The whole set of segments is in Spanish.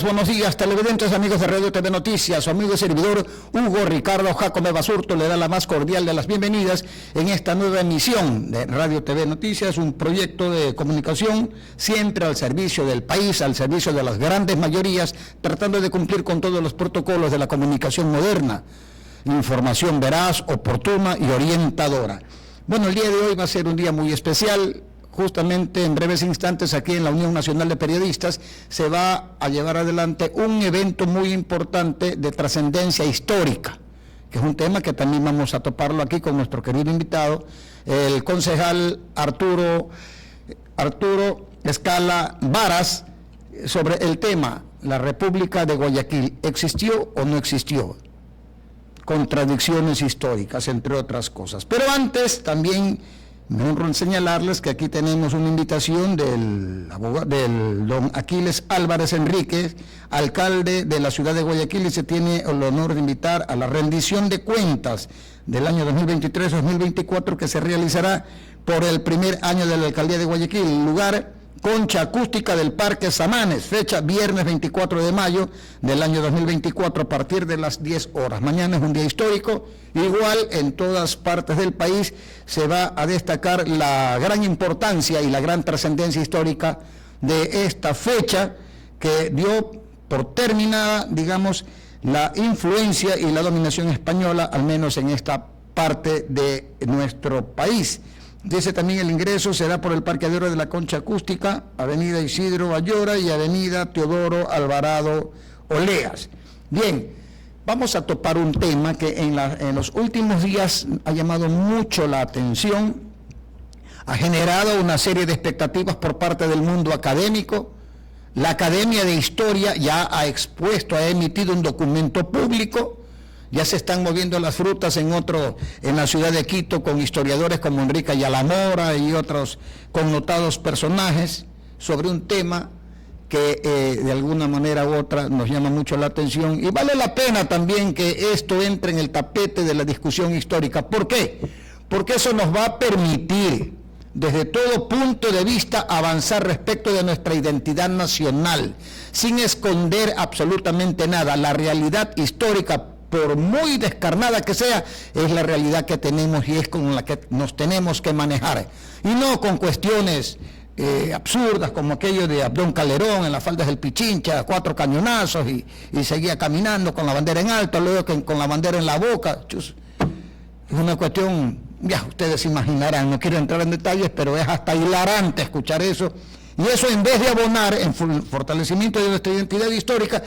buenos días, televidentes, amigos de Radio TV Noticias. Su amigo y servidor Hugo Ricardo Jacome Basurto le da la más cordial de las bienvenidas en esta nueva emisión de Radio TV Noticias, un proyecto de comunicación siempre al servicio del país, al servicio de las grandes mayorías, tratando de cumplir con todos los protocolos de la comunicación moderna. Información veraz, oportuna y orientadora. Bueno, el día de hoy va a ser un día muy especial. Justamente en breves instantes aquí en la Unión Nacional de Periodistas se va a llevar adelante un evento muy importante de trascendencia histórica, que es un tema que también vamos a toparlo aquí con nuestro querido invitado, el concejal Arturo Escala Varas, sobre el tema, la República de Guayaquil, ¿existió o no existió? Contradicciones históricas, entre otras cosas. Pero antes también me honro en señalarles que aquí tenemos una invitación del don Aquiles Álvarez Enríquez, alcalde de la ciudad de Guayaquil, y se tiene el honor de invitar a la rendición de cuentas del año 2023-2024 que se realizará por el primer año de la alcaldía de Guayaquil, lugar Concha Acústica del Parque Samanes, fecha viernes 24 de mayo del año 2024 a partir de las 10 horas. Mañana es un día histórico, igual en todas partes del país se va a destacar la gran importancia y la gran trascendencia histórica de esta fecha que dio por terminada, digamos, la influencia y la dominación española, al menos en esta parte de nuestro país. Dice también el ingreso será por el parqueadero de la Concha Acústica, avenida Isidro Ayora y avenida Teodoro Alvarado Oleas. Bien, vamos a topar un tema que en los últimos días ha llamado mucho la atención, ha generado una serie de expectativas por parte del mundo académico. La Academia de Historia ya ha expuesto, ha emitido un documento público. Ya se están moviendo las frutas en la ciudad de Quito con historiadores como Enrique Ayala Mora y otros connotados personajes sobre un tema que de alguna manera u otra nos llama mucho la atención y vale la pena también que esto entre en el tapete de la discusión histórica. ¿Por qué? Porque eso nos va a permitir desde todo punto de vista avanzar respecto de nuestra identidad nacional sin esconder absolutamente nada. La realidad histórica, por muy descarnada que sea, es la realidad que tenemos y es con la que nos tenemos que manejar. Y no con cuestiones absurdas como aquello de Abdón Calderón en las faldas del Pichincha, 4 cañonazos y seguía caminando con la bandera en alto, luego con la bandera en la boca. Es una cuestión, ya ustedes se imaginarán, no quiero entrar en detalles, pero es hasta hilarante escuchar eso. Y eso, en vez de abonar en fortalecimiento de nuestra identidad histórica,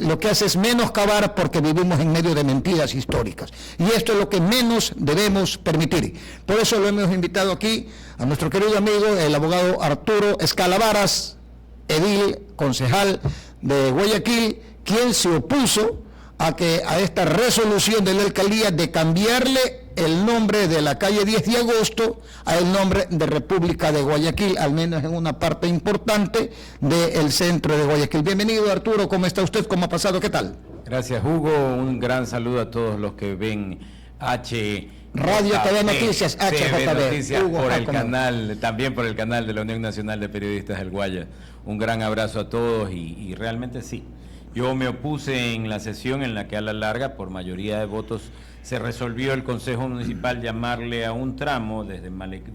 lo que hace es menoscabar, porque vivimos en medio de mentiras históricas. Y esto es lo que menos debemos permitir. Por eso lo hemos invitado aquí a nuestro querido amigo, el abogado Arturo Escala Varas, edil, concejal de Guayaquil, quien se opuso a esta resolución de la alcaldía de cambiarle el nombre de la calle 10 de agosto a el nombre de República de Guayaquil, al menos en una parte importante del centro de Guayaquil. Bienvenido, Arturo, ¿cómo está usted? ¿Cómo ha pasado? ¿Qué tal? Gracias, Hugo, un gran saludo a todos los que ven Radio TV Noticias, HJB Noticias, por el canal, también por el canal de la Unión Nacional de Periodistas del Guaya. Un gran abrazo a todos y realmente sí. Yo me opuse en la sesión en la que a la larga, por mayoría de votos, se resolvió el Consejo Municipal llamarle a un tramo de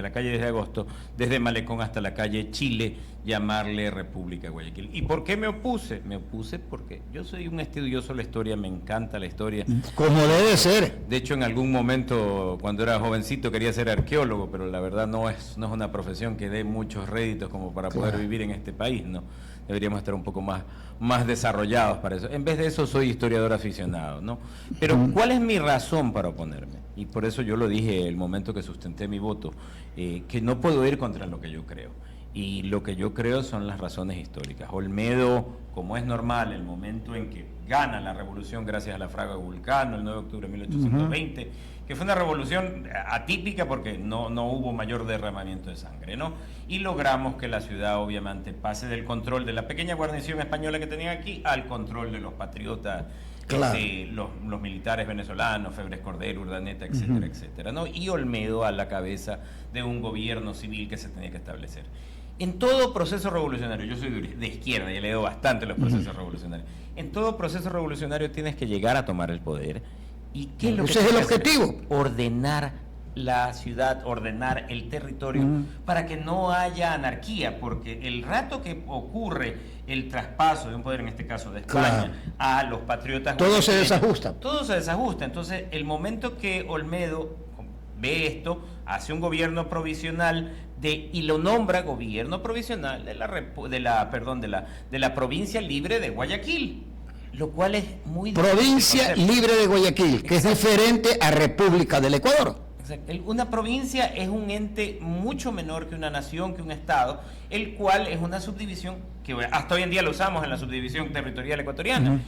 la calle 10 de agosto, desde Malecón hasta la calle Chile, llamarle República de Guayaquil. ¿Y por qué me opuse? Me opuse porque yo soy un estudioso de la historia, me encanta la historia. Como debe ser. De hecho, en algún momento, cuando era jovencito, quería ser arqueólogo, pero la verdad no es una profesión que dé muchos réditos como para poder vivir en este país, ¿no? Deberíamos estar un poco más desarrollados para eso. En vez de eso, soy historiador aficionado, ¿no? Pero, ¿cuál es mi razón para oponerme? Y por eso yo lo dije el momento que sustenté mi voto, que no puedo ir contra lo que yo creo. Y lo que yo creo son las razones históricas. Olmedo, como es normal, el momento en que gana la revolución gracias a la fraga de Vulcano, el 9 de octubre de 1820, que fue una revolución atípica porque no hubo mayor derramamiento de sangre, ¿no? Y logramos que la ciudad obviamente pase del control de la pequeña guarnición española que tenían aquí al control de los patriotas, claro, los militares venezolanos, Febres Cordero, Urdaneta, etcétera, etcétera, ¿no? Y Olmedo a la cabeza de un gobierno civil que se tenía que establecer. En todo proceso revolucionario, yo soy de izquierda y he leído bastante los procesos revolucionarios, en todo proceso revolucionario tienes que llegar a tomar el poder. ¿Y qué es lo que ese es el objetivo? hacer? Ordenar la ciudad, ordenar el territorio para que no haya anarquía, porque el rato que ocurre el traspaso de un poder, en este caso de España, a los patriotas, todo se desajusta. Todo se desajusta. Entonces, el momento que Olmedo ve esto, hace un gobierno provisional y lo nombra gobierno provisional de la provincia libre de Guayaquil, lo cual es muy Provincia Libre de Guayaquil, que es diferente a República del Ecuador. Exacto. Una provincia es un ente mucho menor que una nación, que un estado, el cual es una subdivisión que hasta hoy en día lo usamos en la subdivisión territorial ecuatoriana.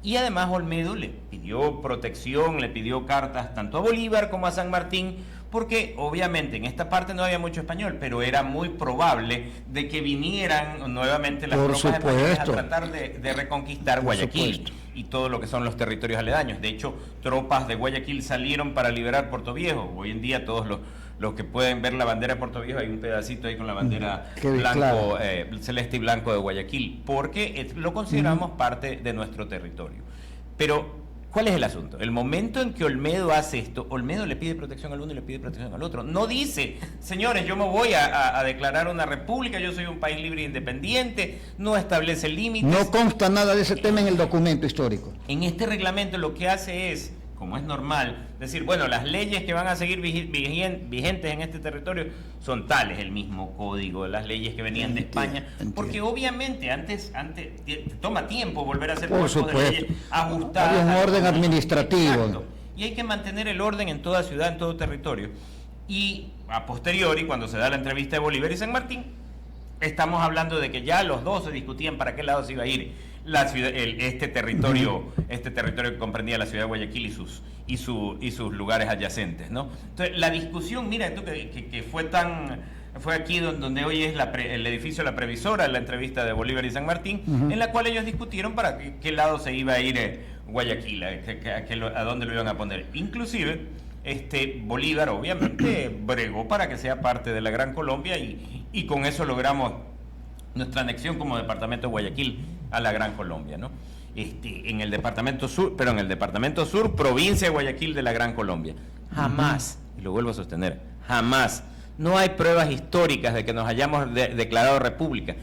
Y además Olmedo le pidió protección, le pidió cartas tanto a Bolívar como a San Martín, porque obviamente en esta parte no había mucho español, pero era muy probable de que vinieran nuevamente las tropas españolas a tratar de reconquistar Guayaquil y todo lo que son los territorios aledaños. De hecho, tropas de Guayaquil salieron para liberar Puerto Viejo. Hoy en día todos los que pueden ver la bandera de Puerto Viejo, hay un pedacito ahí con la bandera celeste y blanco de Guayaquil, porque lo consideramos parte de nuestro territorio. Pero ¿cuál es el asunto? El momento en que Olmedo hace esto, Olmedo le pide protección al uno y le pide protección al otro. No dice, señores, yo me voy a declarar una república, yo soy un país libre e independiente, no establece límites. No consta nada de ese tema en el documento histórico. En este reglamento lo que hace es, como es normal, decir, bueno, las leyes que van a seguir vigentes en este territorio son tales, el mismo código, las leyes que venían de España, porque obviamente antes toma tiempo volver a hacer cuerpos de leyes ajustadas. Hay un orden administrativo. Exacto. Y hay que mantener el orden en toda ciudad, en todo territorio. Y a posteriori, cuando se da la entrevista de Bolívar y San Martín, estamos hablando de que ya los dos se discutían para qué lado se iba a ir este territorio que comprendía la ciudad de Guayaquil y sus lugares adyacentes, ¿no? Entonces, la discusión, mira tú que fue aquí donde hoy es el edificio La Previsora, la entrevista de Bolívar y San Martín, en la cual ellos discutieron para qué lado se iba a ir Guayaquil, a dónde lo iban a poner. Inclusive, Bolívar obviamente bregó para que sea parte de la Gran Colombia y con eso logramos nuestra anexión como departamento de Guayaquil a la Gran Colombia, ¿no? En el departamento sur, provincia de Guayaquil de la Gran Colombia. Jamás, y lo vuelvo a sostener, jamás, no hay pruebas históricas de que nos hayamos declarado república.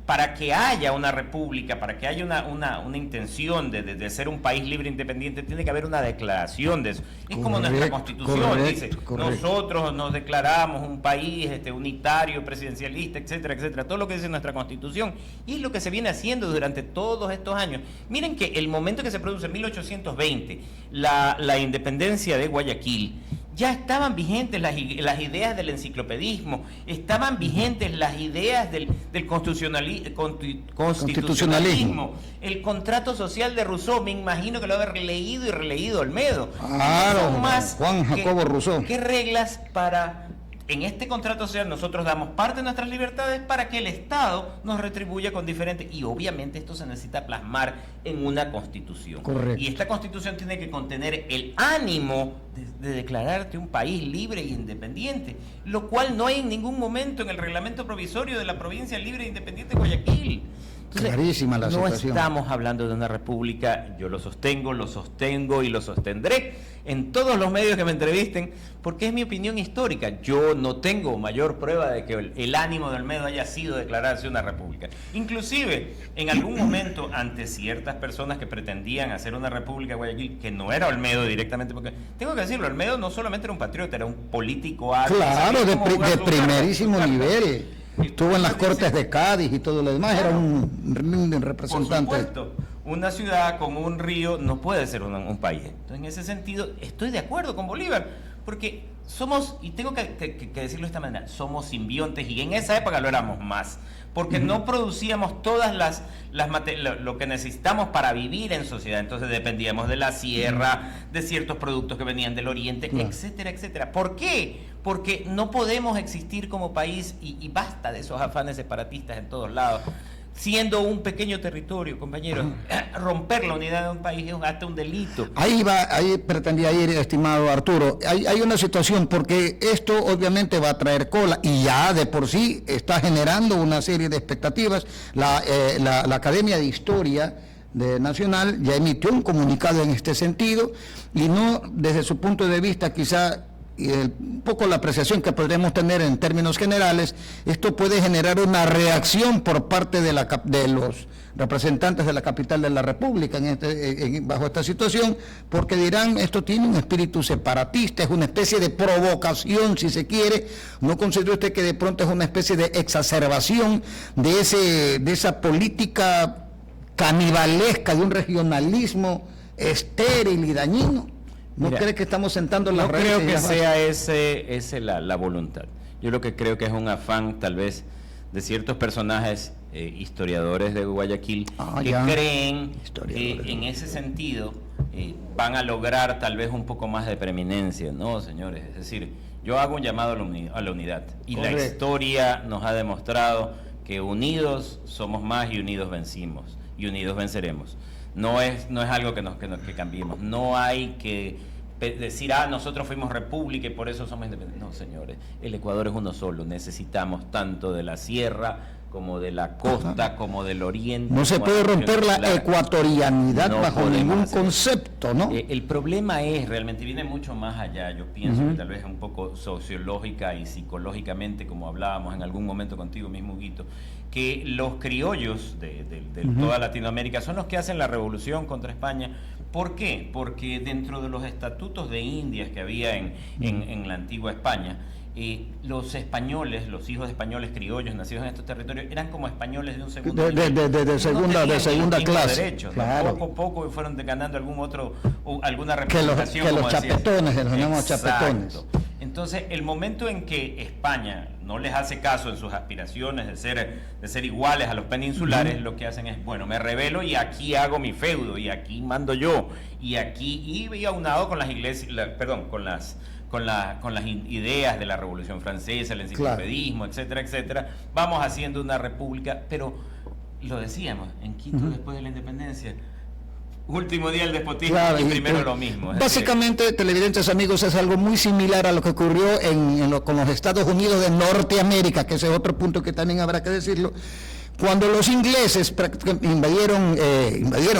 Para que haya una república, para que haya una intención de ser un país libre e independiente, tiene que haber una declaración de eso. Es como nuestra Constitución, dice, nosotros nos declaramos un país unitario, presidencialista, etcétera, etcétera, todo lo que dice nuestra Constitución. Y es lo que se viene haciendo durante todos estos años. Miren que el momento que se produce en 1820, la independencia de Guayaquil, ya estaban vigentes las ideas del enciclopedismo, estaban vigentes las ideas del constitucionalismo, el contrato social de Rousseau. Me imagino que lo haber leído y releído Olmedo. Claro, Juan Jacobo Rousseau. ¿Qué reglas para... En este contrato social nosotros damos parte de nuestras libertades para que el Estado nos retribuya con diferentes... Y obviamente esto se necesita plasmar en una Constitución. Correcto. Y esta Constitución tiene que contener el ánimo de declararte un país libre e independiente, lo cual no hay en ningún momento en el reglamento provisorio de la provincia libre e independiente de Guayaquil. Entonces, clarísima la situación. No estamos hablando de una república, yo lo sostengo y lo sostendré en todos los medios que me entrevisten, porque es mi opinión histórica. Yo no tengo mayor prueba de que el ánimo de Olmedo haya sido declararse una república. Inclusive, en algún momento, ante ciertas personas que pretendían hacer una república de Guayaquil, que no era Olmedo directamente, porque tengo que decirlo, Olmedo no solamente era un patriota, era un político hábil. Claro, de primerísimo nivel. Estuvo en las Cortes de Cádiz y todo lo demás, era un representante. Por supuesto, una ciudad con un río no puede ser un país. Entonces, en ese sentido, estoy de acuerdo con Bolívar, porque somos, y tengo que decirlo de esta manera, somos simbiontes, y en esa época lo éramos más, porque no producíamos todas lo que necesitamos para vivir en sociedad. Entonces dependíamos de la sierra, de ciertos productos que venían del oriente, etcétera, etcétera. ¿Por qué? Porque no podemos existir como país, y basta de esos afanes separatistas en todos lados. siendo un pequeño territorio, compañeros, romper la unidad de un país es hasta un delito. Ahí pretendía ir, estimado Arturo. Hay una situación, porque esto obviamente va a traer cola, y ya de por sí está generando una serie de expectativas. La Academia de Historia Nacional ya emitió un comunicado en este sentido, y no desde su punto de vista quizá, y un poco la apreciación que podremos tener en términos generales, esto puede generar una reacción por parte de los representantes de la capital de la República bajo esta situación, porque dirán, esto tiene un espíritu separatista, es una especie de provocación, si se quiere. ¿No considera usted que de pronto es una especie de exacerbación de esa política canibalesca, de un regionalismo estéril y dañino? ¿No cree que estamos sentando las redes? No creo que sea ese la voluntad. Yo lo que creo que es un afán, tal vez, de ciertos personajes historiadores de Guayaquil que creen que en ese sentido van a lograr tal vez un poco más de preeminencia. No, señores, es decir, yo hago un llamado a la unidad, y correcto, la historia nos ha demostrado que unidos somos más y unidos vencimos y unidos venceremos. No es algo que cambiemos. No hay que decir, nosotros fuimos república y por eso somos independientes. No, señores, el Ecuador es uno solo. Necesitamos tanto de la sierra como de la costa, como del oriente. No se puede romper la ecuatorianidad bajo ningún concepto, ¿no? El problema es realmente, viene mucho más allá. Yo pienso que tal vez un poco sociológica y psicológicamente, como hablábamos en algún momento contigo mismo, Huguito, que los criollos de toda Latinoamérica son los que hacen la revolución contra España. ¿Por qué? Porque dentro de los estatutos de Indias que había en la antigua España, los españoles, los hijos de españoles criollos nacidos en estos territorios, eran como españoles de un segundo nivel. De segunda clase. Derechos, claro. Poco a poco fueron ganando alguna representación. Que los chapetones, los llamamos chapetones. Entonces, el momento en que España no les hace caso en sus aspiraciones de ser iguales a los peninsulares, lo que hacen es, bueno, me rebelo y aquí hago mi feudo, y aquí mando yo, y aunado con las iglesias, con las ideas de la Revolución Francesa, el enciclopedismo, etcétera, etcétera, vamos haciendo una república. Pero lo decíamos, en Quito, después de la independencia, último día del despotismo, y primero lo mismo. Básicamente, televidentes amigos, es algo muy similar a lo que ocurrió con los Estados Unidos de Norteamérica, que ese es otro punto que también habrá que decirlo. Cuando los ingleses invadieron,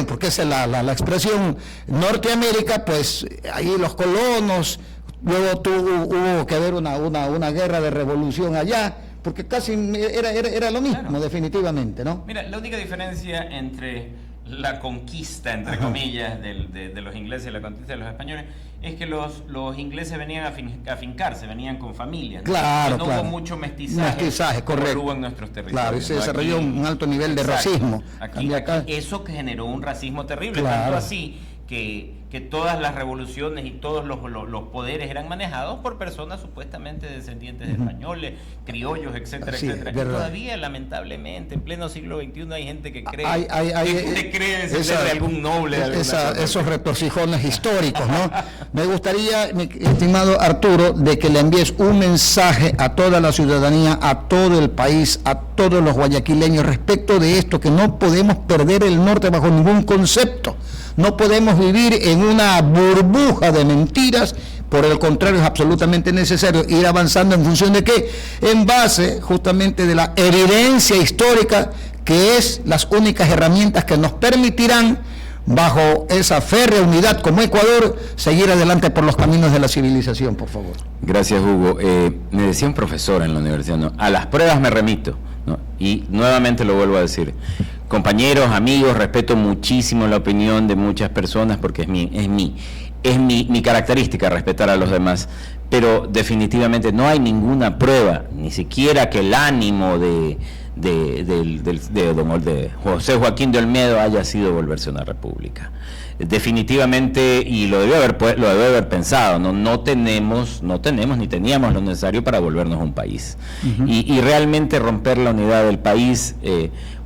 porque esa es la expresión, Norteamérica, pues ahí los colonos, luego hubo que haber una guerra de revolución allá, porque casi era lo mismo, claro, definitivamente, ¿no? Mira, la única diferencia entre la conquista, entre comillas, de los ingleses y la conquista de los españoles, es que los ingleses venían a fincarse, venían con familias, ¿no? Claro, no hubo mucho mestizaje, correcto, hubo en nuestros territorios. Claro, y se desarrolló un alto nivel de racismo. Aquí eso que generó un racismo terrible, tanto así que todas las revoluciones y todos los poderes eran manejados por personas supuestamente descendientes de españoles, criollos, etcétera, etcétera. Y todavía, lamentablemente, en pleno siglo XXI hay gente que cree descender de algún noble. Esos retorcijones históricos, ¿no? Me gustaría, mi estimado Arturo, de que le envíes un mensaje a toda la ciudadanía, a todo el país, a todos los guayaquileños respecto de esto, que no podemos perder el norte bajo ningún concepto. No podemos vivir en una burbuja de mentiras, por el contrario, es absolutamente necesario ir avanzando en función de qué, en base justamente de la evidencia histórica, que es las únicas herramientas que nos permitirán, bajo esa férrea unidad como Ecuador, seguir adelante por los caminos de la civilización, por favor. Gracias, Hugo. Me decía un profesor en la universidad, ¿no? A las pruebas me remito, ¿no? Y nuevamente lo vuelvo a decir. Compañeros, amigos, respeto muchísimo la opinión de muchas personas, porque es mi característica respetar a los demás, pero definitivamente no hay ninguna prueba, ni siquiera que el ánimo de José Joaquín de Olmedo haya sido volverse una república. Definitivamente, y lo debe haber pensado, no tenemos ni teníamos lo necesario para volvernos un país. Y realmente romper la unidad del país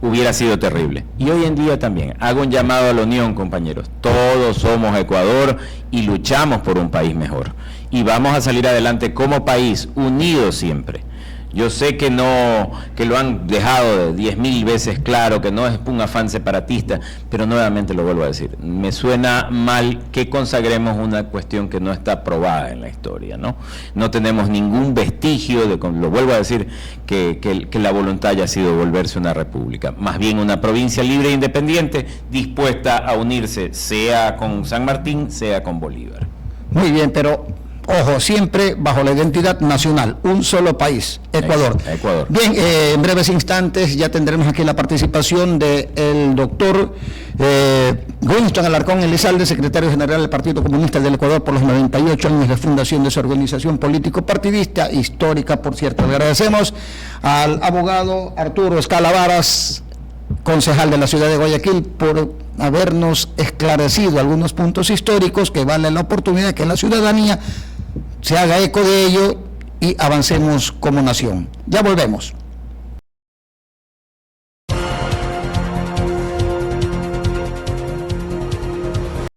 hubiera sido terrible. Y hoy en día también hago un llamado a la unión, compañeros. Todos somos Ecuador y luchamos por un país mejor. Y vamos a salir adelante como país, unidos siempre. Yo sé que no, que lo han dejado 10.000 veces claro, que no es un afán separatista, pero nuevamente lo vuelvo a decir, me suena mal que consagremos una cuestión que no está probada en la historia, ¿no? No tenemos ningún vestigio de, lo vuelvo a decir, que la voluntad haya sido volverse una república, más bien una provincia libre e independiente, dispuesta a unirse, sea con San Martín, sea con Bolívar. Muy bien, pero ojo, siempre bajo la identidad nacional, un solo país, Ecuador. Ecuador. Bien, en breves instantes ya tendremos aquí la participación del doctor Winston Alarcón Elizalde, secretario general del Partido Comunista del Ecuador por los 98 años de fundación de su organización político-partidista, histórica, por cierto. Le agradecemos al abogado Arturo Escala Varas, concejal de la ciudad de Guayaquil, por habernos esclarecido algunos puntos históricos que vale la oportunidad que la ciudadanía se haga eco de ello y avancemos como nación. Ya volvemos.